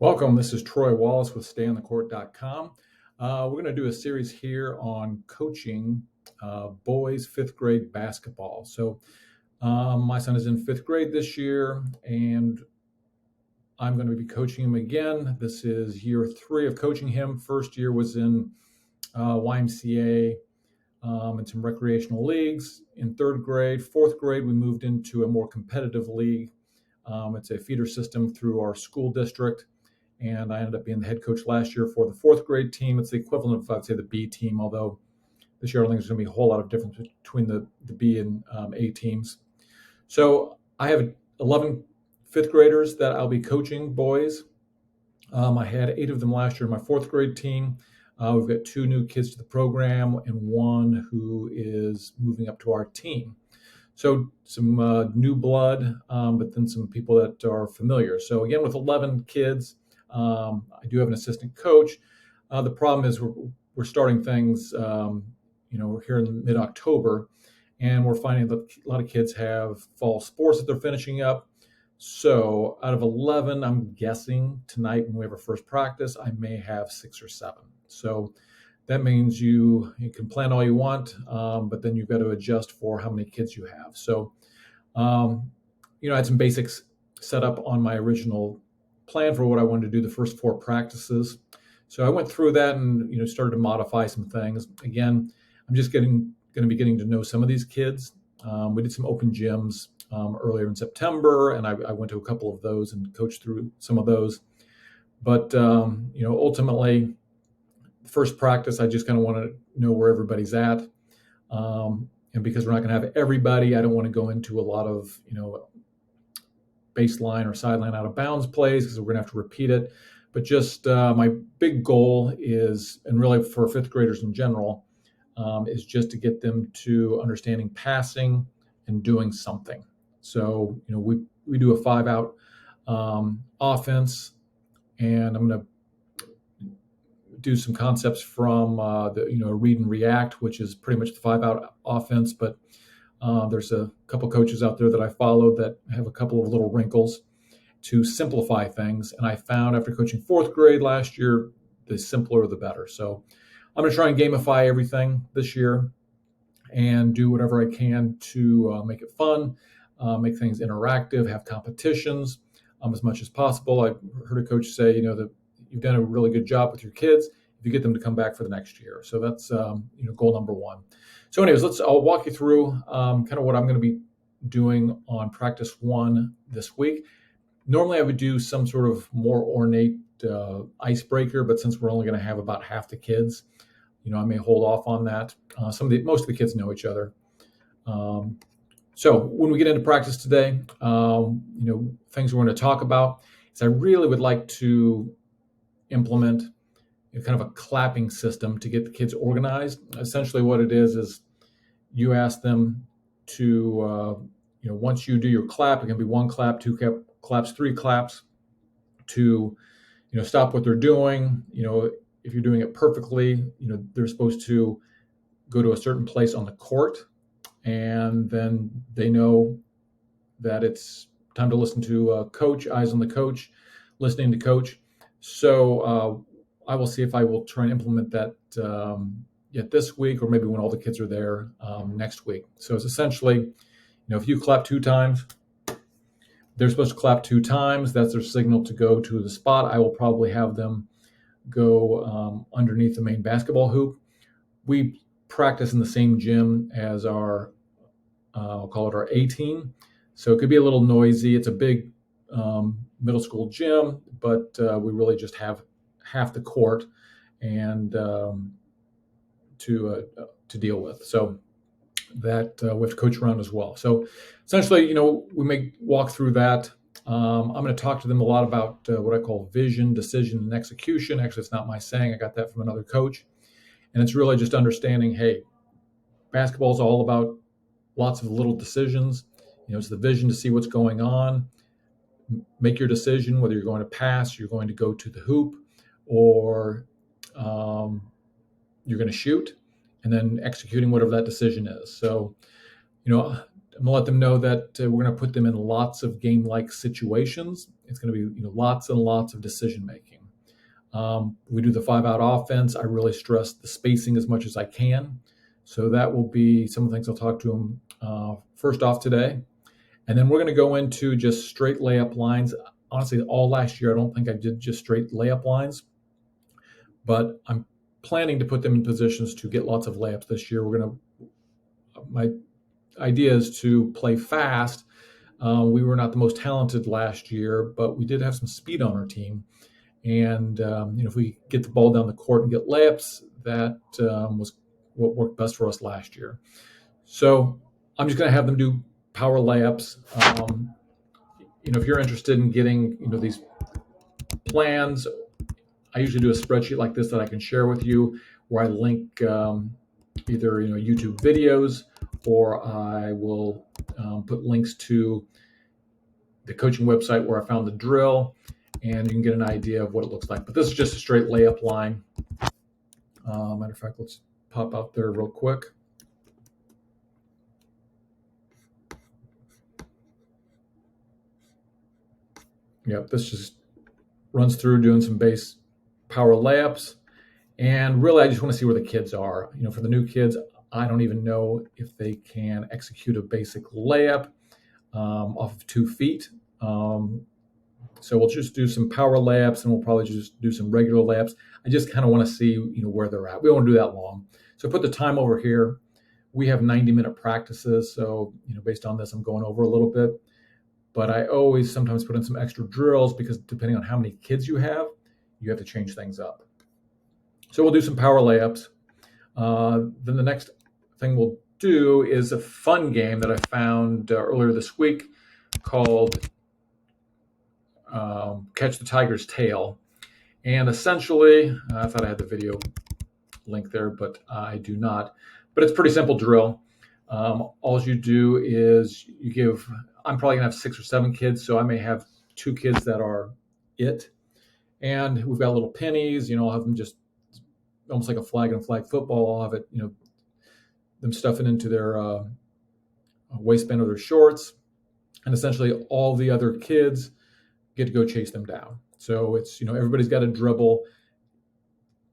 Welcome. This is Troy Wallace with stayonthecourt.com. We're going to do a series here on coaching boys fifth grade basketball. My son is in fifth grade this year, and I'm going to be coaching him again. This is year 3 of coaching him. First year was in YMCA and some recreational leagues. In third grade, fourth grade, we moved into a more competitive league. It's a feeder system through our school district. And I ended up being the head coach last year for the fourth grade team. It's the equivalent of, I'd say, the B team, although this year I don't think there's going to be a whole lot of difference between the B and A teams. So I have 11 fifth graders that I'll be coaching, boys. I had 8 of them last year in my fourth grade team. We've got 2 new kids to the program and 1 who is moving up to our team. So some new blood, but then some people that are familiar. So again, with 11 kids, I do have an assistant coach. The problem is we're starting things, here in mid-October, and we're finding that a lot of kids have fall sports that they're finishing up. So out of 11, I'm guessing tonight when we have our first practice, I may have 6 or 7. So that means you can plan all you want, but then you've got to adjust for how many kids you have. So, I had some basics set up on my original plan for what I wanted to do the first 4 practices. So I went through that and started to modify some things. Again, I'm just going to be getting to know some of these kids. We did some open gyms earlier in September, and I went to a couple of those and coached through some of those. But ultimately, the first practice, I just kind of want to know where everybody's at. And because we're not going to have everybody, I don't want to go into a lot of baseline or sideline out of bounds plays because we're going to have to repeat it. But just my big goal is, and really for fifth graders in general, is just to get them to understanding passing and doing something. So, we do a 5-out offense, and I'm going to do some concepts from read and react, which is pretty much the 5-out offense. But there's a couple coaches out there that I follow that have a couple of little wrinkles to simplify things. And I found after coaching fourth grade last year, the simpler the better. So I'm going to try and gamify everything this year and do whatever I can to make it fun, make things interactive, have competitions as much as possible. I heard a coach say, that you've done a really good job with your kids if you get them to come back for the next year. So that's goal number 1. So anyways, I'll walk you through kind of what I'm going to be doing on practice 1 this week. Normally I would do some sort of more ornate icebreaker, but since we're only going to have about half the kids, I may hold off on that. Most of the kids know each other. So when we get into practice today, things we're going to talk about is I really would like to implement kind of a clapping system to get the kids organized. Essentially what it is you ask them to, once you do your clap, it can be 1 clap, 2 claps, 3 claps, to, stop what they're doing. If you're doing it perfectly, they're supposed to go to a certain place on the court, and then they know that it's time to listen to coach, eyes on the coach, listening to coach. So I will see if I will try and implement that yet this week, or maybe when all the kids are there next week. So it's essentially, if you clap 2 times, they're supposed to clap 2 times. That's their signal to go to the spot. I will probably have them go underneath the main basketball hoop. We practice in the same gym as our, I'll call it our A team. So it could be a little noisy. It's a big middle school gym, but we really just have half the court and to deal with. So that we have to coach around as well. So essentially, we may walk through that. I'm going to talk to them a lot about what I call vision, decision, and execution. Actually, it's not my saying. I got that from another coach. And it's really just understanding, hey, basketball is all about lots of little decisions. It's the vision to see what's going on. Make your decision whether you're going to pass, you're going to go to the hoop, or you're going to shoot, and then executing whatever that decision is. So, I'm I'm gonna let them know that we're gonna put them in lots of game-like situations. It's gonna be lots and lots of decision making. We do the 5-out offense. I really stress the spacing as much as I can. So that will be some of the things I'll talk to them first off today. And then we're going to go into just straight layup lines. Honestly, all last year, I don't think I did just straight layup lines, but I'm planning to put them in positions to get lots of layups this year. My idea is to play fast. We were not the most talented last year, but we did have some speed on our team. And if we get the ball down the court and get layups, that was what worked best for us last year. So I'm just going to have them do power layups. If you're interested in getting these plans, I usually do a spreadsheet like this that I can share with you, where I link either YouTube videos, or I will put links to the coaching website where I found the drill, and you can get an idea of what it looks like. But this is just a straight layup line. Matter of fact, let's pop out there real quick. Yep, this just runs through doing some base power layups. And really, I just want to see where the kids are. For the new kids, I don't even know if they can execute a basic layup off of 2 feet. So we'll just do some power layups, and we'll probably just do some regular layups. I just kind of want to see, where they're at. We don't want to do that long. So put the time over here. We have 90-minute practices. So, based on this, I'm going over a little bit. But I always sometimes put in some extra drills, because depending on how many kids you have to change things up. So we'll do some power layups. Then the next thing we'll do is a fun game that I found earlier this week called Catch the Tiger's Tail. And essentially, I thought I had the video link there, but I do not. But it's a pretty simple drill. All you do is I'm probably gonna have 6 or 7 kids, so I may have 2 kids that are it. And we've got little pennies, I'll have them just almost like a flag and flag football. I'll have it, them stuffing into their waistband or their shorts. And essentially all the other kids get to go chase them down. So it's, everybody's got to dribble.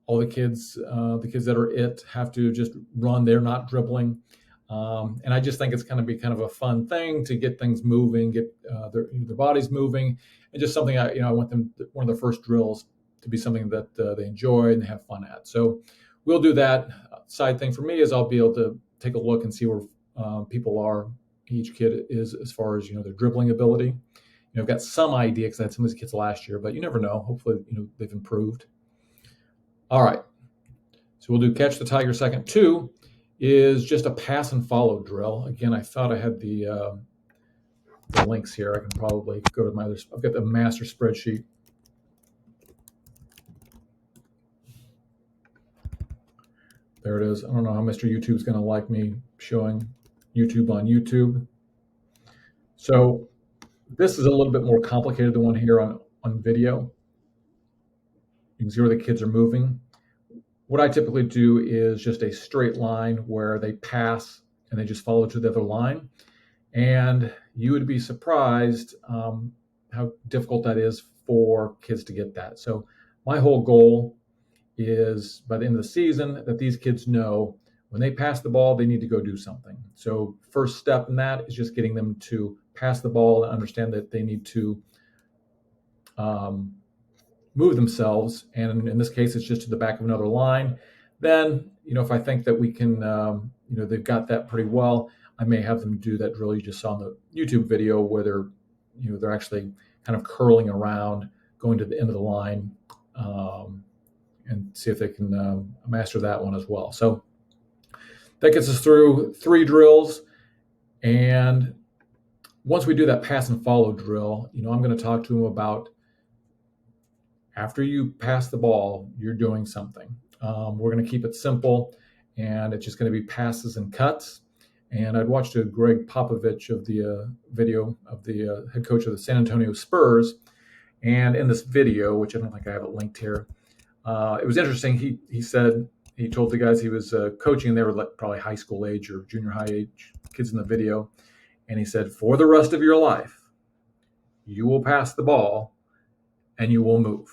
All the kids that are it have to just run. They're not dribbling. And I just think it's going to be kind of a fun thing to get things moving, get their bodies moving, and just something I want them, one of the first drills, to be something that they enjoy and have fun at. So we'll do that. Side thing for me is I'll be able to take a look and see where people are, each kid is, as far as their dribbling ability. I've got some idea because I had some of these kids last year, but you never know. Hopefully, they've improved. All right. So we'll do Catch the Tiger. Second 2 is just a pass and follow drill. Again, I thought I had the links here. I can probably go to I've got the master spreadsheet. There it is. I don't know how Mr. YouTube's going to like me showing YouTube on YouTube. So this is a little bit more complicated than one here on video. You can see where the kids are moving. What I typically do is just a straight line where they pass and they just follow to the other line. And you would be surprised how difficult that is for kids to get that. So my whole goal is, by the end of the season, that these kids know when they pass the ball, they need to go do something. So first step in that is just getting them to pass the ball and understand that they need to move themselves. And in this case, it's just to the back of another line. Then, if I think that we can, they've got that pretty well, I may have them do that drill you just saw in the YouTube video, where they're actually kind of curling around, going to the end of the line, and see if they can master that one as well. So that gets us through 3 drills. And once we do that pass and follow drill, I'm going to talk to them about, after you pass the ball, you're doing something. We're going to keep it simple, and it's just going to be passes and cuts. And I'd watched a Greg Popovich of the video of the head coach of the San Antonio Spurs. And in this video, which I don't think I have it linked here, it was interesting. He said, he told the guys he was coaching, and they were probably high school age or junior high age kids in the video. And he said, for the rest of your life, you will pass the ball and you will move.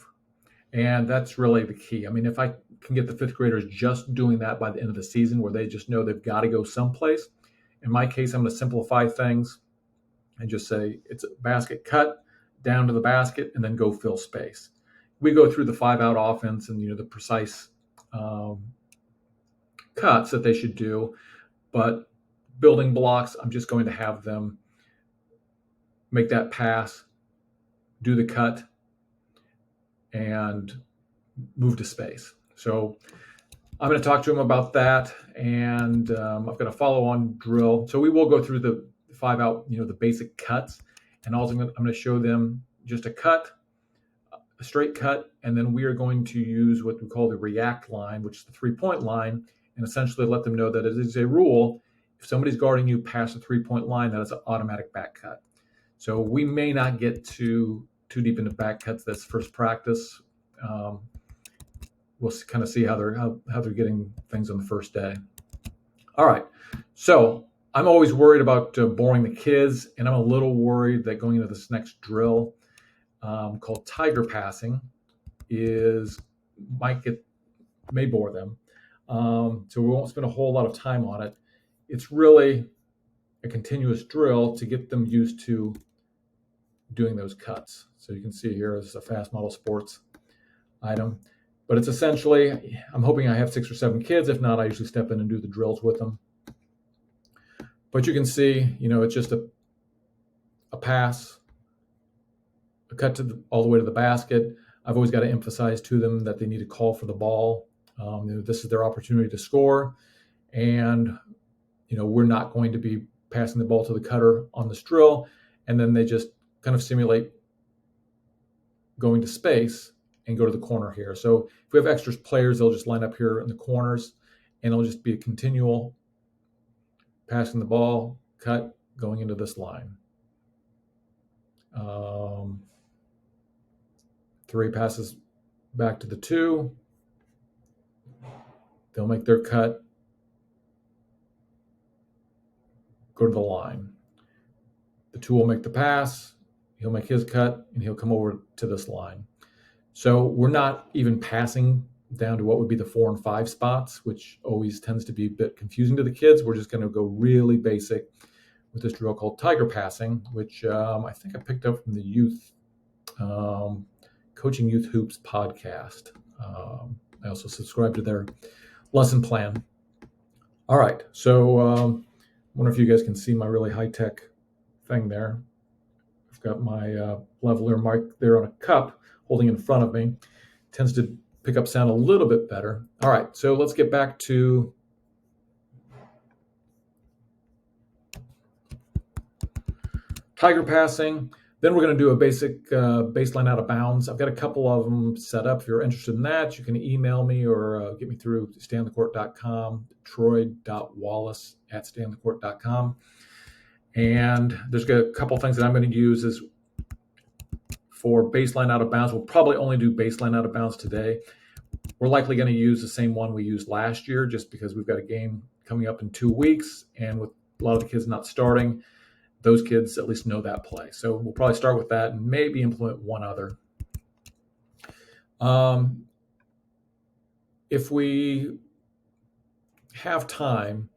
And that's really the key. I mean, if I can get the fifth graders just doing that by the end of the season, where they just know they've got to go someplace. In my case, I'm going to simplify things and just say it's a basket cut down to the basket and then go fill space. We go through the 5-out offense and the precise cuts that they should do, but building blocks, I'm just going to have them make that pass, do the cut, and move to space. So I'm going to talk to them about that, and I've got a follow-on drill. So we will go through the 5-out, the basic cuts, and also I'm going to show them just a cut, a straight cut, and then we are going to use what we call the react line, which is the 3-point line, and essentially let them know that it is a rule. If somebody's guarding you past the 3-point line, that is an automatic back cut. So we may not get too deep into back cuts this first practice. We'll kind of see how they're getting things on the first day. All right. So I'm always worried about boring the kids, and I'm a little worried that going into this next drill called tiger passing may bore them. So we won't spend a whole lot of time on it. It's really a continuous drill to get them used to doing those cuts. So you can see here is a fast model sports item, but it's essentially, I'm hoping I have 6 or 7 kids. If not, I usually step in and do the drills with them. But you can see, it's just a pass, a cut all the way to the basket. I've always got to emphasize to them that they need to call for the ball. This is their opportunity to score, and we're not going to be passing the ball to the cutter on this drill, and then they just kind of simulate going to space and go to the corner here. So if we have extra players, they'll just line up here in the corners, and it'll just be a continual passing the ball, cut, going into this line. 3 passes back to the 2. They'll make their cut, go to the line. The 2 will make the pass, he'll make his cut, and he'll come over to this line. So we're not even passing down to what would be the 4 and 5 spots, which always tends to be a bit confusing to the kids. We're just going to go really basic with this drill called tiger passing, which I think I picked up from the youth, Coaching Youth Hoops podcast. I also subscribe to their lesson plan. All right, so I wonder if you guys can see my really high-tech thing there. I've got my lavalier mic there on a cup holding in front of me. Tends to pick up sound a little bit better. All right, so let's get back to tiger passing. Then we're going to do a basic baseline out of bounds. I've got a couple of them set up. If you're interested in that, you can email me or get me through stayonthecourt.com, troy.wallace@stayonthecourt.com. And there's a couple things that I'm going to use is for baseline out of bounds. We'll probably only do baseline out of bounds today. We're likely going to use the same one we used last year just because we've got a game coming up in 2 weeks, and with a lot of the kids not starting, those kids at least know that play. So we'll probably start with that and maybe implement one other. If we have time,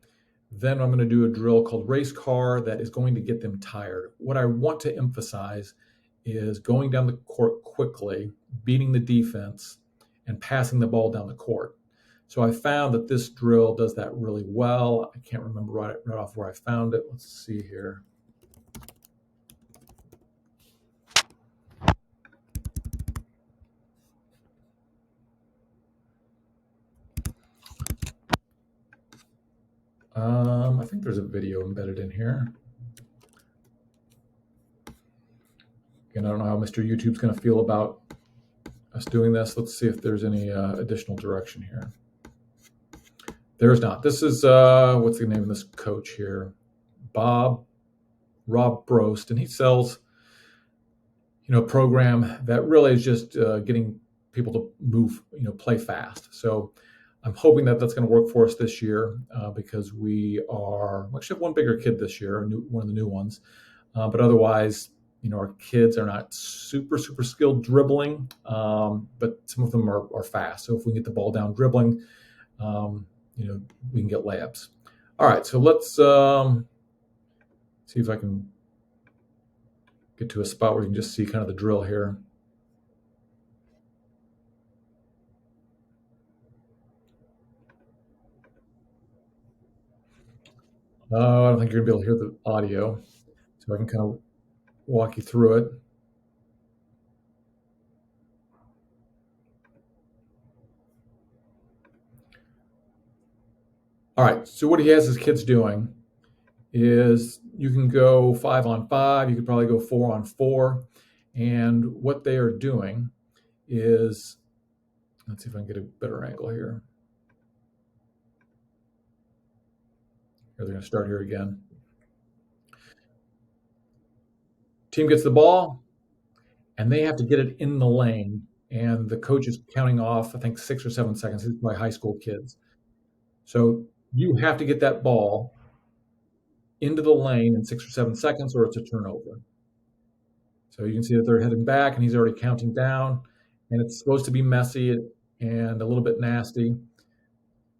then I'm going to do a drill called race car that is going to get them tired. What I want to emphasize is going down the court quickly, beating the defense, and passing the ball down the court. So I found that this drill does that really well. I can't remember right off where I found it. Let's see here. I think there's a video embedded in here. Again, I don't know how Mr. YouTube's going to feel about us doing this. Let's see if there's any additional direction here. There's not. This is, what's the name of this coach here? Rob Brost, and he sells, a program that really is just getting people to move, play fast. So I'm hoping that that's going to work for us this year because we actually have one bigger kid this year, one of the new ones. But otherwise, our kids are not super skilled dribbling, but some of them are fast. So if we get the ball down dribbling, we can get layups. All right, so let's see if I can get to a spot where you can just see kind of the drill here. I don't think you're going to be able to hear the audio, so I can kind of walk you through it. All right, so what he has his kids doing is you can go 5-on-5, you could probably go 4-on-4, and what they are doing is, let's see if I can get a better angle here. They're going to start here again. Team gets the ball, and they have to get it in the lane, and the coach is counting off, I think, 6 or 7 seconds. These are my high school kids. So you have to get that ball into the lane in 6 or 7 seconds, or it's a turnover. So you can see that they're heading back, and he's already counting down, and it's supposed to be messy and a little bit nasty.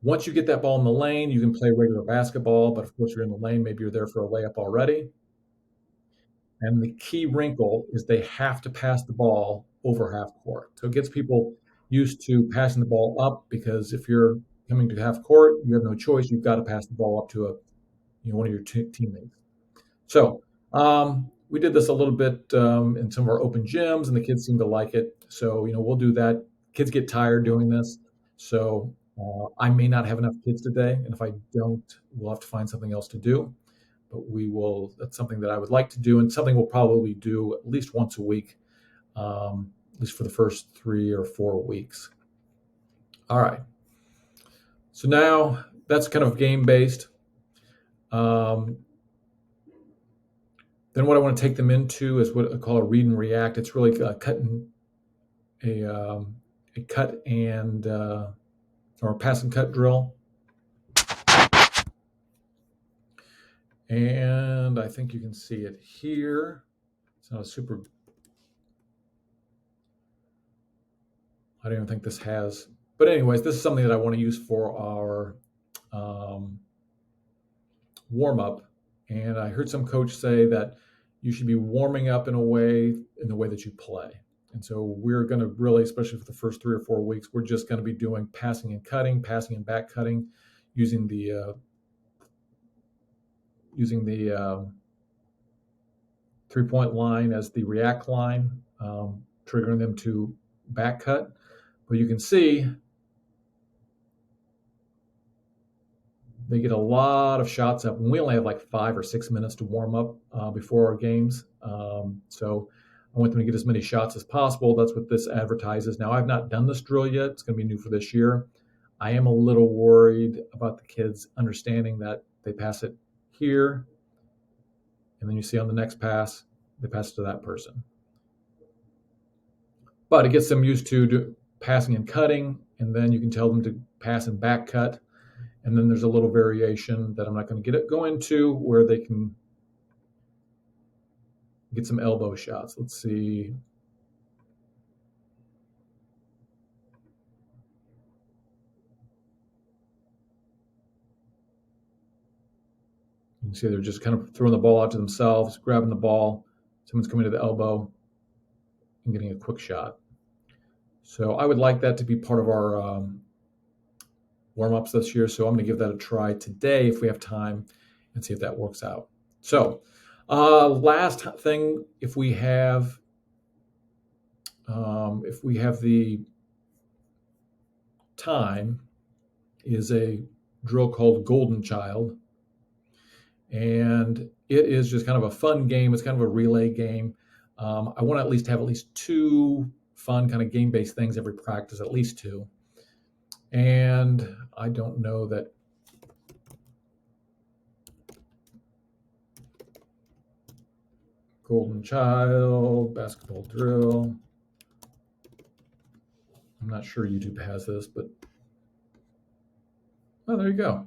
Once you get that ball in the lane, you can play regular basketball, but of course, you're in the lane, maybe you're there for a layup already. And the key wrinkle is they have to pass the ball over half court. So it gets people used to passing the ball up because if you're coming to half court, you have no choice. You've got to pass the ball up to one of your teammates. So we did this a little bit in some of our open gyms, and the kids seem to like it. So we'll do that. Kids get tired doing this, so I may not have enough kids today, and if I don't, we'll have to find something else to do. But we will. That's something that I would like to do, and something we'll probably do at least once a week, at least for the first 3 or 4 weeks. All right. So now that's kind of game based. Then what I want to take them into is what I call a read and react. It's really a cut and or a pass and cut drill. And I think you can see it here. It's not a super. I don't even think this has. But anyways, this is something that I want to use for our warm up. And I heard some coach say that you should be warming up in the way that you play. And so we're going to really, especially for the first 3 or 4 weeks, we're just going to be doing passing and cutting, passing and back cutting, using the 3-point line as the react line, triggering them to back cut. But you can see they get a lot of shots up, and we only have like 5 or 6 minutes to warm up before our games. So I want them to get as many shots as possible. That's what this advertises. Now, I've not done this drill yet. It's going to be new for this year. I am a little worried about the kids understanding that they pass it here, and then you see on the next pass, they pass it to that person. But it gets them used to passing and cutting, and then you can tell them to pass and back cut. And then there's a little variation that I'm not going to go into where they can get some elbow shots. Let's see. You can see they're just kind of throwing the ball out to themselves, grabbing the ball. Someone's coming to the elbow and getting a quick shot. So I would like that to be part of our warm-ups this year. So I'm going to give that a try today if we have time and see if that works out. So last thing, if we have the time, is a drill called Golden Child. And it is just kind of a fun game. It's kind of a relay game. I want to at least have 2 fun kind of game-based things every practice, at least 2. And I don't know that Golden Child, basketball drill. I'm not sure YouTube has this, but Oh, there you go.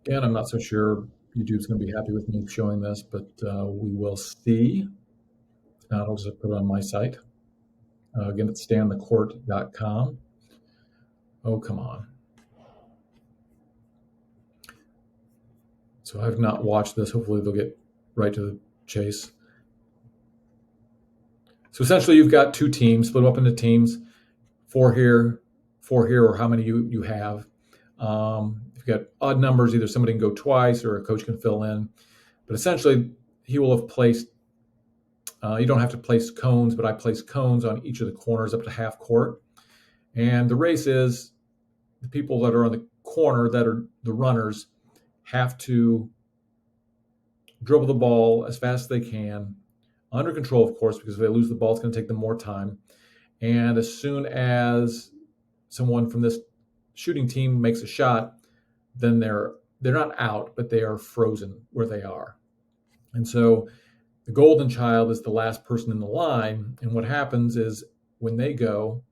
And I'm not so sure YouTube's going to be happy with me showing this, but we will see. Now I'll just put it on my site. Again, it's stanthecourt.com. Oh, come on. So I've not watched this. Hopefully they'll get right to the chase. So essentially you've got two teams split up into teams, four here, or how many you have. If you've got odd numbers, either somebody can go twice or a coach can fill in. But essentially he will have placed, you don't have to place cones, but I place cones on each of the corners up to half court. And the race is the people that are on the corner, that are the runners, have to dribble the ball as fast as they can, under control, of course, because if they lose the ball, it's going to take them more time. And as soon as someone from this shooting team makes a shot, then they're not out, but they are frozen where they are. And so the golden child is the last person in the line. And what happens is when they go,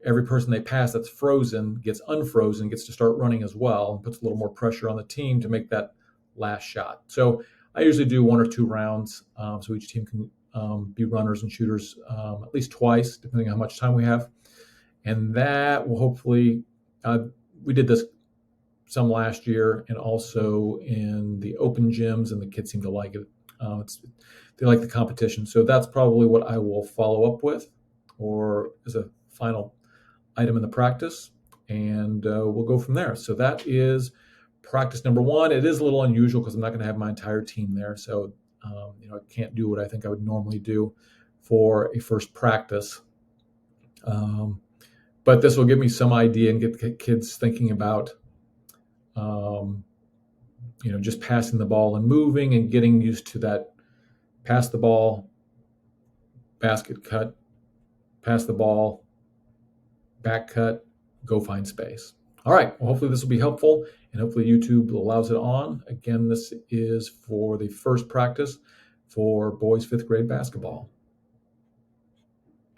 every person they pass that's frozen gets unfrozen, gets to start running as well, and puts a little more pressure on the team to make that last shot. So I usually do one or two rounds, so each team can be runners and shooters at least twice, depending on how much time we have. And that will hopefully, we did this some last year and also in the open gyms, and the kids seem to like it. They like the competition. So that's probably what I will follow up with, or as a final item in the practice, and we'll go from there. So that is practice number one. It is a little unusual because I'm not going to have my entire team there. So, I can't do what I think I would normally do for a first practice. But this will give me some idea and get kids thinking about, just passing the ball and moving and getting used to that pass the ball, basket cut, pass the ball, back cut, go find space. All right. Well, hopefully this will be helpful, and hopefully YouTube allows it on. Again, this is for the first practice for boys 5th grade basketball.